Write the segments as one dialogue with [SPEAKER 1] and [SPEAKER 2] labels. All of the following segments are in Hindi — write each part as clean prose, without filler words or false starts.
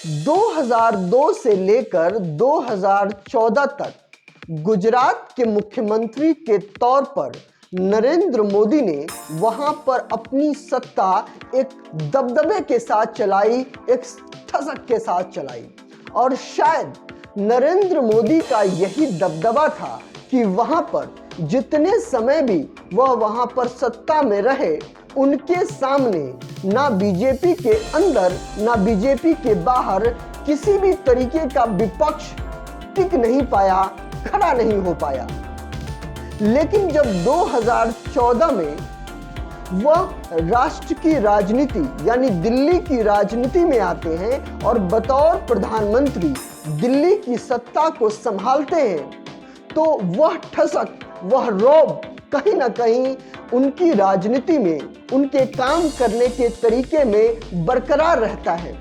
[SPEAKER 1] 2002 से लेकर 2014 तक गुजरात के मुख्यमंत्री के तौर पर नरेंद्र मोदी ने वहां पर अपनी सत्ता एक दबदबे के साथ चलाई, एक ठसक के साथ चलाई। और शायद नरेंद्र मोदी का यही दबदबा था कि वहां पर जितने समय भी वह वहां पर सत्ता में रहे, उनके सामने ना बीजेपी के अंदर ना बीजेपी के बाहर किसी भी तरीके का विपक्ष टिक नहीं पाया, खड़ा नहीं हो पाया। लेकिन जब 2014 में वह राष्ट्र की राजनीति यानी दिल्ली की राजनीति में आते हैं और बतौर प्रधानमंत्री दिल्ली की सत्ता को संभालते हैं, तो वह ठसक, वह रौब कहीं ना कहीं उनकी राजनीति में, उनके काम करने के तरीके में बरकरार रहता है।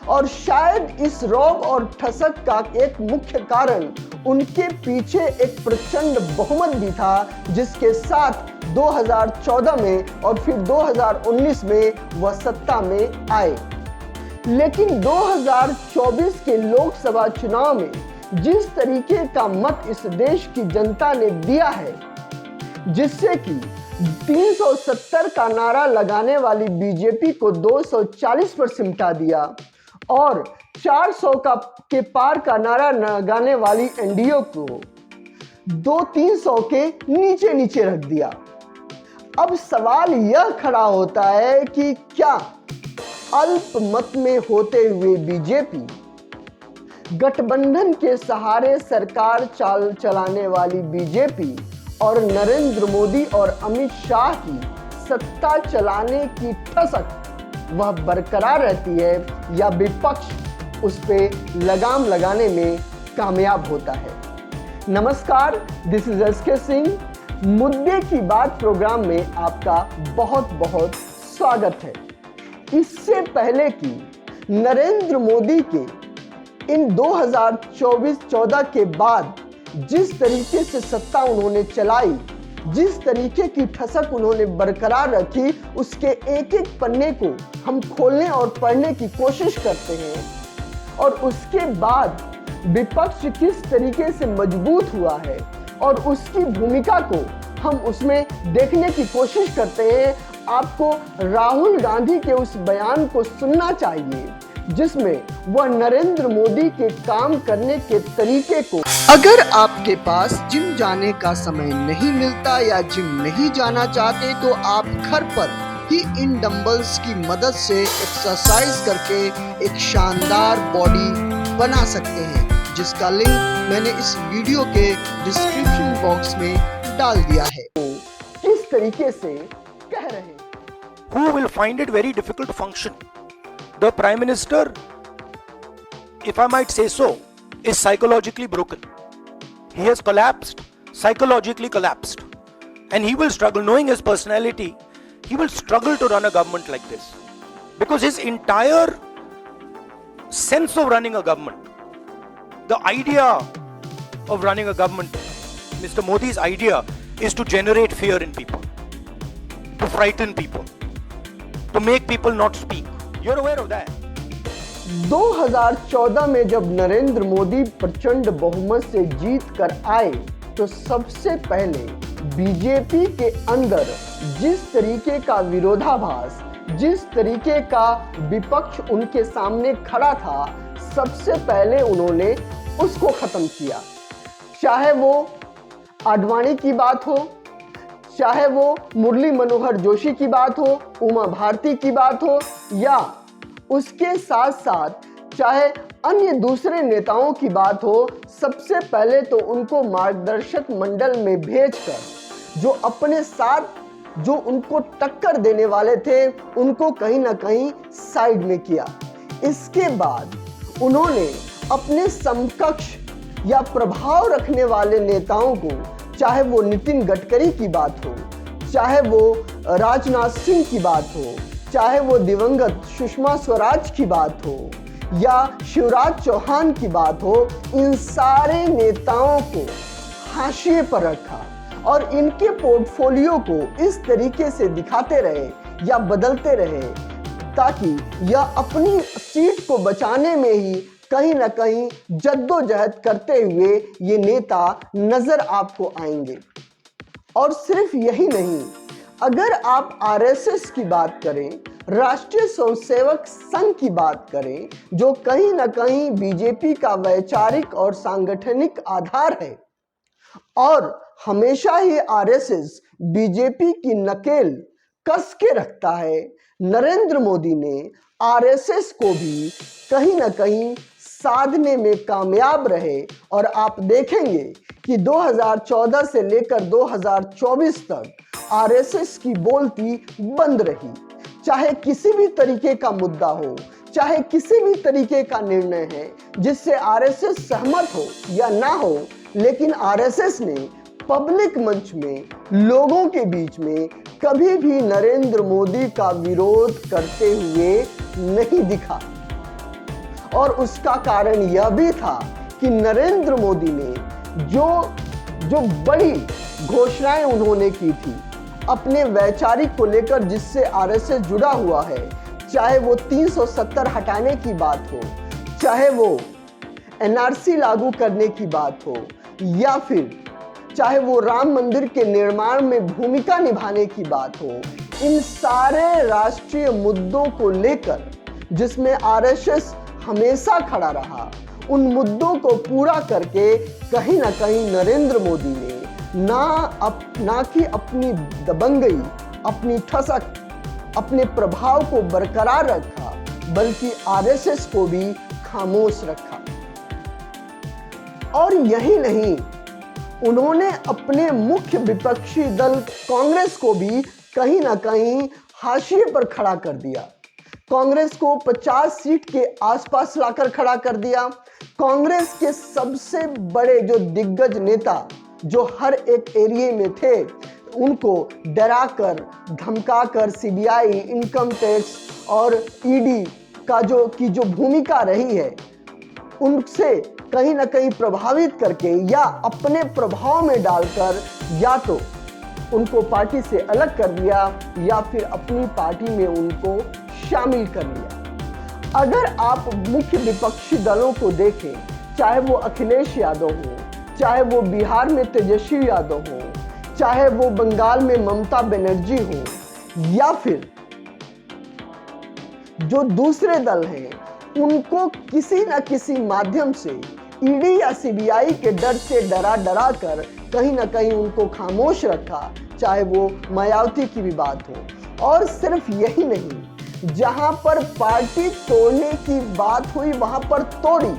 [SPEAKER 1] और शायद इस रौब और ठसक का एक मुख्य कारण उनके पीछे एक प्रचंड बहुमत भी था, जिसके साथ 2014 में और फिर 2019 में वह सत्ता में आए। लेकिन 2024 के लोकसभा चुनाव में जिस तरीके का मत इस देश की जनता ने दिया है, जिससे कि 370 का नारा लगाने वाली बीजेपी को 240 पर सिमटा दिया और 400 के पार का नारा लगाने वाली एनडीए को 200-300 के नीचे नीचे रख दिया। अब सवाल यह खड़ा होता है कि क्या अल्पमत में होते हुए बीजेपी गठबंधन के सहारे सरकार चलाने वाली बीजेपी और नरेंद्र मोदी और अमित शाह की सत्ता चलाने की ठसक वह बरकरार रहती है या विपक्ष उस पे लगाम लगाने में कामयाब होता है। नमस्कार, दिस इज एसके सिंह। मुद्दे की बात प्रोग्राम में आपका बहुत बहुत स्वागत है। इससे पहले कि नरेंद्र मोदी के इन 2024-14 के बाद जिस तरीके से सत्ता उन्होंने चलाई, जिस तरीके की ठसक उन्होंने बरकरार रखी, उसके एक एक पन्ने को हम खोलने और पढ़ने की कोशिश करते हैं। और उसके बाद विपक्ष किस तरीके से मजबूत हुआ है और उसकी भूमिका को हम उसमें देखने की कोशिश करते हैं। आपको राहुल गांधी के उस बयान को सुनना चाहिए जिसमें वह नरेंद्र मोदी के काम करने के तरीके को, अगर आपके पास जिम जाने का समय नहीं मिलता या जिम नहीं जाना चाहते, तो आप घर पर ही इन डंबल्स की मदद से एक्सरसाइज करके एक शानदार बॉडी बना सकते हैं, जिसका लिंक मैंने इस वीडियो के डिस्क्रिप्शन बॉक्स में डाल दिया है। तो किस तरीके से कह रहे हैं?
[SPEAKER 2] Who will find it very difficult to function? The Prime Minister, if I might say so, is psychologically broken. He has collapsed, psychologically collapsed, and he will struggle. Knowing his personality, he will struggle to run a government like this, because his entire sense of running a government, the idea of running a government, Mr. Modi's idea is to generate fear in people, to frighten people, to make people not speak. You're aware of that.
[SPEAKER 1] 2014 में जब नरेंद्र मोदी प्रचंड बहुमत से जीत कर आए, तो सबसे पहले बीजेपी के अंदर जिस तरीके का विरोधाभास, जिस तरीके का विपक्ष उनके सामने खड़ा था, सबसे पहले उन्होंने उसको खत्म किया। चाहे वो आडवाणी की बात हो, चाहे वो मुरली मनोहर जोशी की बात हो, उमा भारती की बात हो, या उसके साथ साथ चाहे अन्य दूसरे नेताओं की बात हो, सबसे पहले तो उनको मार्गदर्शक मंडल में भेजकर जो अपने साथ जो उनको टक्कर देने वाले थे, उनको कहीं ना कहीं साइड में किया। इसके बाद उन्होंने अपने समकक्ष या प्रभाव रखने वाले नेताओं को, चाहे वो नितिन गडकरी की बात हो, चाहे वो राजनाथ सिंह की बात हो, चाहे वो दिवंगत सुषमा स्वराज की बात हो या शिवराज चौहान की बात हो, इन सारे नेताओं को हाशिए पर रखा और इनके पोर्टफोलियो को इस तरीके से दिखाते रहे या बदलते रहे ताकि यह अपनी सीट को बचाने में ही कहीं ना कहीं जद्दोजहद करते हुए ये नेता नजर आपको आएंगे। और सिर्फ यही नहीं, अगर आप आरएसएस की बात करें, राष्ट्रीय स्वयंसेवक संघ की बात करें, जो कहीं ना कहीं बीजेपी का वैचारिक और सांगठनिक आधार है, और हमेशा ही आरएसएस बीजेपी की नकेल कस के रखता है, नरेंद्र मोदी ने आरएसएस को भी कहीं ना कहीं साधने में कामयाब रहे। और आप देखेंगे कि 2014 से लेकर 2024 तक आरएसएस की बोलती बंद रही। चाहे किसी भी तरीके का मुद्दा हो, चाहे किसी भी तरीके का निर्णय है जिससे आरएसएस सहमत हो या ना हो, लेकिन आरएसएस ने पब्लिक मंच में, लोगों के बीच में कभी भी नरेंद्र मोदी का विरोध करते हुए नहीं दिखा। और उसका कारण यह भी था कि नरेंद्र मोदी ने जो बड़ी घोषणाएं उन्होंने की थी अपने वैचारिक को लेकर, जिससे आरएसएस जुड़ा हुआ है, चाहे वो 370 हटाने की बात हो, चाहे वो एनआरसी लागू करने की बात हो, या फिर चाहे वो राम मंदिर के निर्माण में भूमिका निभाने की बात हो, इन सारे राष्ट्रीय मुद्दों को लेकर जिसमें आरएसएस हमेशा खड़ा रहा, उन मुद्दों को पूरा करके कहीं ना कहीं नरेंद्र मोदी ने ना कि अपनी दबंगई, अपनी ठसक, अपने प्रभाव को बरकरार रखा, बल्कि आरएसएस को भी खामोश रखा। और यही नहीं, उन्होंने अपने मुख्य विपक्षी दल कांग्रेस को भी कहीं ना कहीं हाशिए पर खड़ा कर दिया। कांग्रेस को 50 सीट के आसपास लाकर खड़ा कर दिया। कांग्रेस के सबसे बड़े जो दिग्गज नेता जो हर एक एरिया में थे, उनको डराकर, धमकाकर सीबीआई, इनकम टैक्स और ईडी की जो भूमिका रही है, उनसे कहीं ना कहीं प्रभावित करके या अपने प्रभाव में डालकर या तो उनको पार्टी से अलग कर दिया या फिर अपनी पार्टी में उनको शामिल कर लिया। अगर आप मुख्य विपक्षी दलों को देखें, चाहे वो अखिलेश यादव हो, चाहे वो बिहार में तेजस्वी यादव हो, चाहे वो बंगाल में ममता बनर्जी हो, या फिर जो दूसरे दल हैं, उनको किसी न किसी माध्यम से ईडी या सीबीआई के डर से डरा कर कहीं ना कहीं उनको खामोश रखा, चाहे वो मायावती की भी बात हो। और सिर्फ यही नहीं, जहां पर पार्टी तोड़ने की बात हुई वहां पर तोड़ी।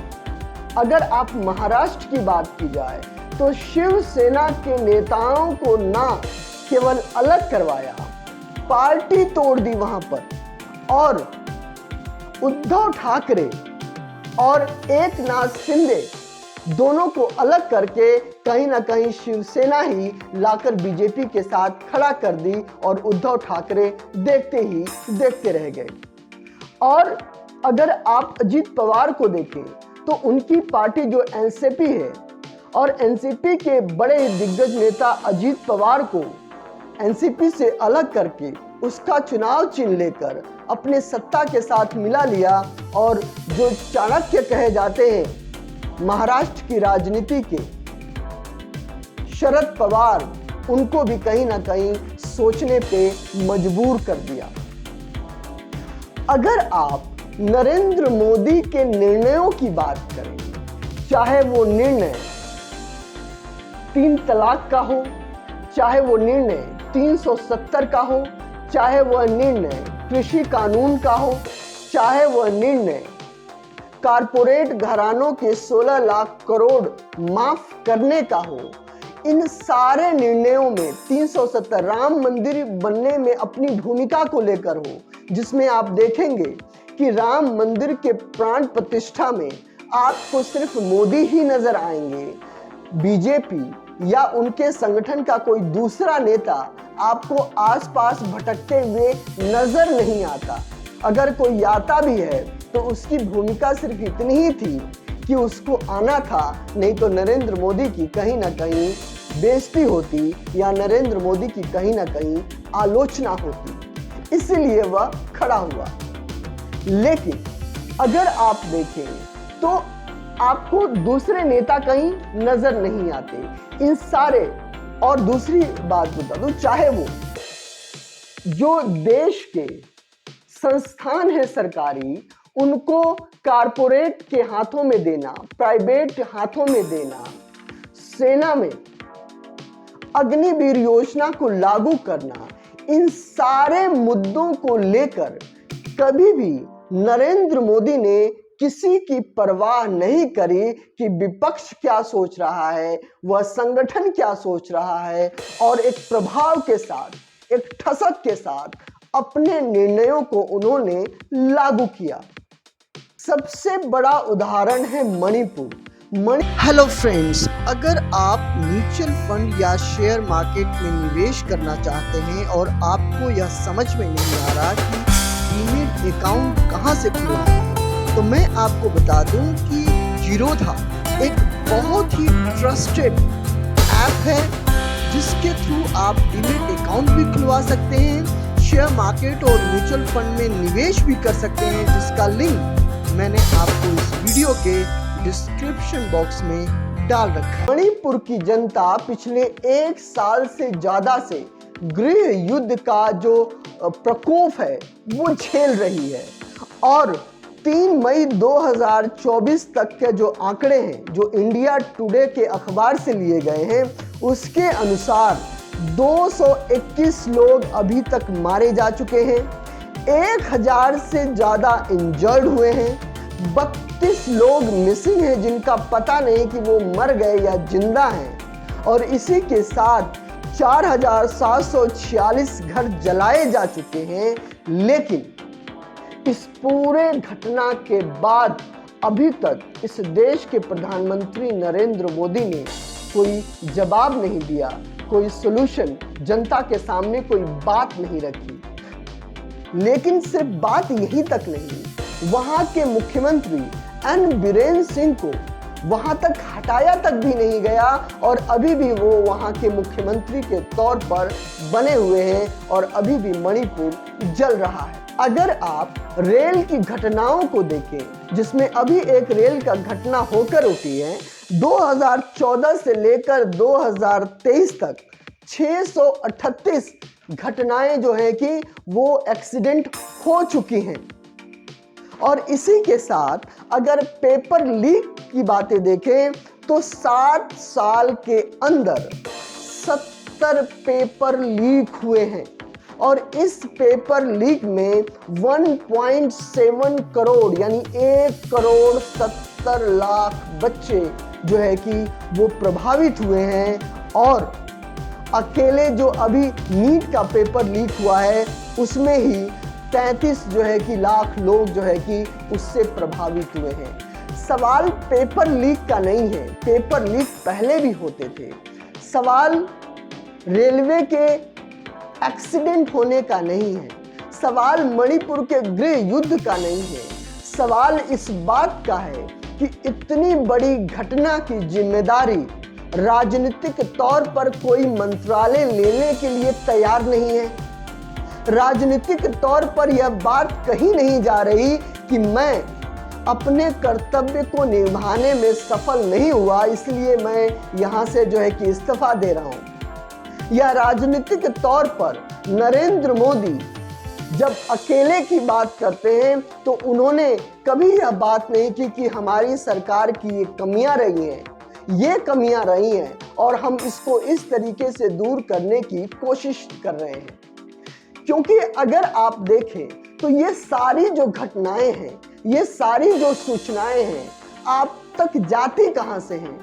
[SPEAKER 1] अगर आप महाराष्ट्र की बात की जाए तो शिवसेना के नेताओं को ना केवल अलग करवाया, पार्टी तोड़ दी वहां पर। और उद्धव ठाकरे और एकनाथ शिंदे दोनों को अलग करके कहीं ना कहीं शिवसेना ही लाकर बीजेपी के साथ खड़ा कर दी और उद्धव ठाकरे देखते ही देखते रह गए। और अगर आप अजीत पवार को देखें तो उनकी पार्टी जो एनसीपी है, और एनसीपी के बड़े दिग्गज नेता अजीत पवार को एनसीपी से अलग करके उसका चुनाव चिन्ह लेकर अपने सत्ता के साथ मिला लिया। और जो चाणक्य कहे जाते हैं महाराष्ट्र की राजनीति के, शरद पवार, उनको भी कहीं ना कहीं सोचने पे मजबूर कर दिया। अगर आप नरेंद्र मोदी के निर्णयों की बात करें, चाहे वो निर्णय 3 तलाक का हो, चाहे वो निर्णय 370 का हो, चाहे वह निर्णय कृषि कानून का हो, चाहे वह निर्णय कारपोरेट घरानों के 16 लाख करोड़ माफ करने का हो, इन सारे निर्णयों में 370 राम मंदिर बनने में अपनी भूमिका को लेकर हो, जिसमें आप देखेंगे कि राम मंदिर के प्राण प्रतिष्ठा में आपको सिर्फ मोदी ही नजर आएंगे। बीजेपी या उनके संगठन का कोई दूसरा नेता आपको आसपास भटकते हुए नजर नहीं आता। अगर कोई आता भी है तो उसकी भूमिका सिर्फ इतनी ही थी कि उसको आना था, नहीं तो नरेंद्र मोदी की कहीं ना कहीं बेइज्जती होती या नरेंद्र मोदी की कहीं ना कहीं आलोचना होती। इसलिए वह खड़ा हुआ। लेकिन अगर आप देखें तो आपको दूसरे नेता कहीं नजर नहीं आते इन सारे। और दूसरी बात बता दूं, चाहे वो जो देश के संस्थान है सरकारी, उनको कारपोरेट के हाथों में देना, प्राइवेट हाथों में देना, सेना में अग्निवीर योजना को लागू करना, इन सारे मुद्दों को लेकर कभी भी नरेंद्र मोदी ने किसी की परवाह नहीं करी कि विपक्ष क्या सोच रहा है, वह संगठन क्या सोच रहा है, और एक प्रभाव के साथ, एक ठसक के साथ अपने निर्णयों को उन्होंने लागू किया। सबसे बड़ा उदाहरण है मणिपुर। हेलो फ्रेंड्स, अगर आप म्यूचुअल फंड या शेयर मार्केट में निवेश करना चाहते हैं और आपको यह समझ में नहीं आ रहा कि डीमैट अकाउंट कहां से खुलवाएं, तो मैं आपको बता दूं कि जीरोधा एक बहुत ही ट्रस्टेड ऐप है जिसके थ्रू आप डीमैट अकाउंट भी खुलवा सकते हैं, शेयर मार्केट और म्यूचुअल फंड में निवेश भी कर सकते हैं, जिसका लिंक मैंने आपको इस वीडियो के डिस्क्रिप्शन बॉक्स में डाल रखा है। मणिपुर की जनता पिछले 1 साल से ज्यादा से गृह युद्ध का जो प्रकोप है वो झेल रही है, और 3 मई 2024 तक के जो आंकड़े हैं, जो इंडिया टुडे के अखबार से लिए गए हैं, उसके अनुसार 221 लोग अभी तक मारे जा चुके हैं, 1000 से ज्यादा इंजर्ड हुए हैं, 32 लोग मिसिंग हैं जिनका पता नहीं कि वो मर गए या जिंदा हैं, और इसी के साथ 4746 घर जलाए जा चुके हैं। लेकिन इस पूरे घटना के बाद अभी तक इस देश के प्रधानमंत्री नरेंद्र मोदी ने कोई जवाब नहीं दिया, कोई सॉल्यूशन जनता के सामने कोई बात नहीं रखी। लेकिन सिर्फ बात यहीं तक नहीं, वहां के मुख्यमंत्री एन बीरेन सिंह को वहां तक हटाया तक भी नहीं गया, और अभी भी वो वहां के मुख्यमंत्री के तौर पर बने हुए हैं, और अभी भी मणिपुर जल रहा है। अगर आप रेल की घटनाओं को देखें, जिसमें अभी एक रेल का घटना होकर उठी है, 2014 से लेकर 2023 तक 638 घटनाएं जो है कि वो एक्सीडेंट हो चुकी हैं। और इसी के साथ अगर पेपर लीक की बातें देखें तो 7 साल के अंदर 70 पेपर लीक हुए हैं, और इस पेपर लीक में 1.7 करोड़ यानी 1,70,00,000 बच्चे जो है कि वो प्रभावित हुए हैं। और अकेले जो अभी नीट का पेपर लीक हुआ है उसमें ही 33 जो है कि लाख लोग जो है कि उससे प्रभावित हुए हैं। सवाल पेपर लीक का नहीं है, पेपर लीक पहले भी होते थे। सवाल रेलवे के एक्सीडेंट होने का नहीं है, सवाल मणिपुर के गृह युद्ध का नहीं है, सवाल इस बात का है कि इतनी बड़ी घटना की जिम्मेदारी राजनीतिक तौर पर कोई मंत्रालय लेने के लिए तैयार नहीं है। राजनीतिक तौर पर यह बात कही नहीं जा रही कि मैं अपने कर्तव्य को निभाने में सफल नहीं हुआ, इसलिए मैं यहां से जो है कि इस्तीफा दे रहा हूं। या राजनीतिक तौर पर नरेंद्र मोदी जब अकेले की बात करते हैं तो उन्होंने कभी यह बात नहीं की कि हमारी सरकार की ये कमियां रही हैं, ये कमियां रही हैं और हम इसको इस तरीके से दूर करने की कोशिश कर रहे हैं। क्योंकि अगर आप देखें तो ये सारी जो घटनाएं हैं, ये सारी जो सूचनाएं हैं, आप तक जाती कहां से हैं?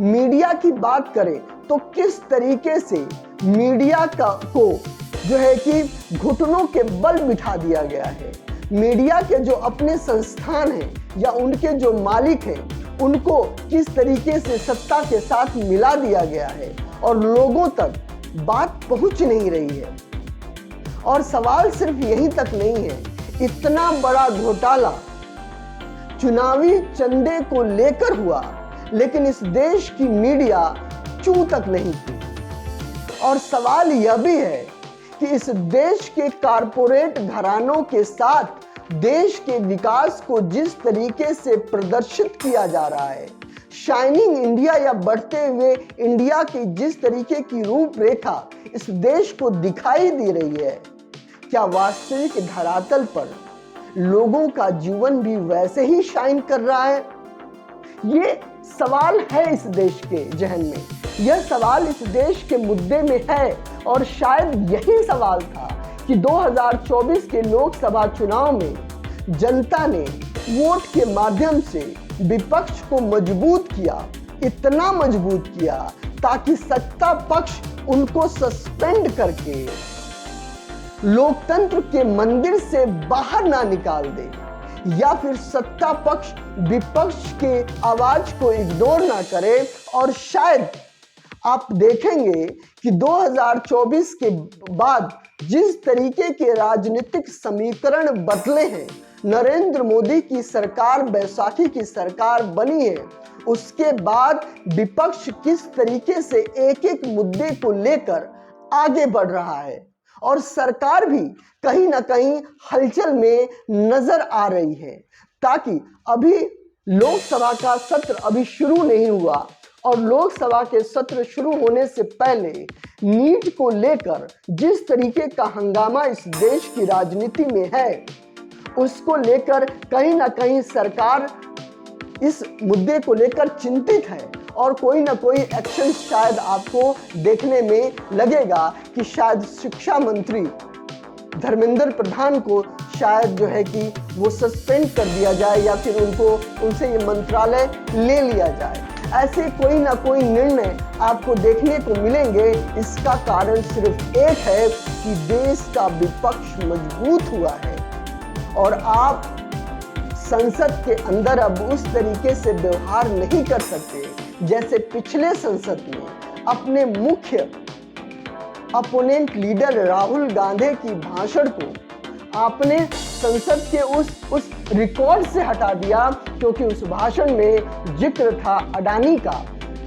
[SPEAKER 1] मीडिया की बात करें तो किस तरीके से मीडिया को जो है कि घुटनों के बल बिठा दिया गया है। मीडिया के जो अपने संस्थान हैं या उनके जो मालिक हैं, उनको किस तरीके से सत्ता के साथ मिला दिया गया है और लोगों तक बात पहुंच नहीं रही है। और सवाल सिर्फ यहीं तक नहीं है, इतना बड़ा घोटाला चुनावी चंदे को लेकर हुआ, लेकिन इस देश की मीडिया चू तक नहीं की। और सवाल यह भी है कि इस देश के कारपोरेट घरानों के साथ देश के विकास को जिस तरीके से प्रदर्शित किया जा रहा है, शाइनिंग इंडिया या बढ़ते हुए इंडिया की जिस तरीके की रूपरेखा इस देश को दिखाई दे रही है, क्या वास्तविक धरातल पर लोगों का जीवन भी वैसे ही शाइन कर रहा है? ये सवाल है इस देश के जहन में, यह सवाल इस देश के मुद्दे में है। और शायद यही सवाल था कि 2024 के लोकसभा चुनाव में जनता ने वोट के माध्यम से विपक्ष को मजबूत किया, इतना मजबूत किया ताकि सत्ता पक्ष उनको सस्पेंड करके लोकतंत्र के मंदिर से बाहर ना निकाल दे, या फिर सत्ता पक्ष विपक्ष के आवाज को इग्नोर ना करे। और शायद आप देखेंगे कि 2024 के बाद जिस तरीके के राजनीतिक समीकरण बदले हैं, नरेंद्र मोदी की सरकार बैसाखी की सरकार बनी है, उसके बाद विपक्ष किस तरीके से एक एक मुद्दे को लेकर आगे बढ़ रहा है और सरकार भी कहीं ना कहीं हलचल में नजर आ रही है। ताकि अभी लोकसभा का सत्र अभी शुरू नहीं हुआ और लोकसभा के सत्र शुरू होने से पहले नीट को लेकर जिस तरीके का हंगामा इस देश की राजनीति में है, उसको लेकर कहीं ना कहीं सरकार इस मुद्दे को लेकर चिंतित है और कोई ना कोई एक्शन शायद आपको देखने में लगेगा कि शायद शिक्षा मंत्री धर्मेंद्र प्रधान को शायद जो है कि वो सस्पेंड कर दिया जाए या फिर उनसे ये मंत्रालय ले लिया जाए। ऐसे कोई ना कोई निर्णय आपको देखने को मिलेंगे। इसका कारण सिर्फ एक है कि देश का विपक्ष मजबूत हुआ है और आप संसद के अंदर अब उस तरीके से व्यवहार नहीं कर सकते जैसे पिछले संसद में अपने मुख्य अपोनेंट लीडर राहुल गांधी की भाषण को आपने संसद के उस रिकॉर्ड से हटा दिया, क्योंकि उस भाषण में जिक्र था अडानी का,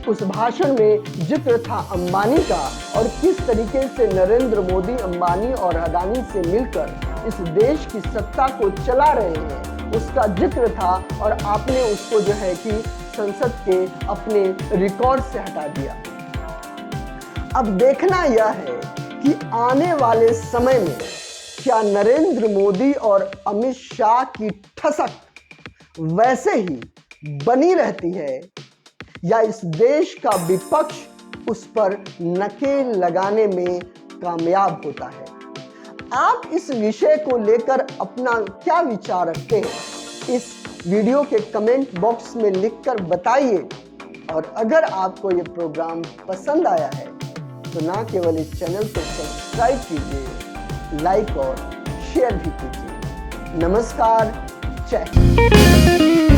[SPEAKER 1] उस भाषण में जिक्र था अंबानी का और किस तरीके से नरेंद्र मोदी अंबानी और अडानी से मिलकर इस देश की सत्ता को चला रहे हैं, उसका जिक्र था और आपने उसको जो है कि संसद के अपने रिकॉर्ड से हटा दिया। अब देखना यह है कि आने वाले समय में क्या नरेंद्र मोदी और अमित शाह की ठसक वैसे ही बनी रहती है या इस देश का विपक्ष उस पर नकेल लगाने में कामयाब होता है। आप इस विषय को लेकर अपना क्या विचार रखते हैं, इस वीडियो के कमेंट बॉक्स में लिखकर बताइए। और अगर आपको ये प्रोग्राम पसंद आया है तो ना केवल इस चैनल को सब्सक्राइब कीजिए, लाइक और शेयर भी कीजिए। नमस्कार, जय हिंद।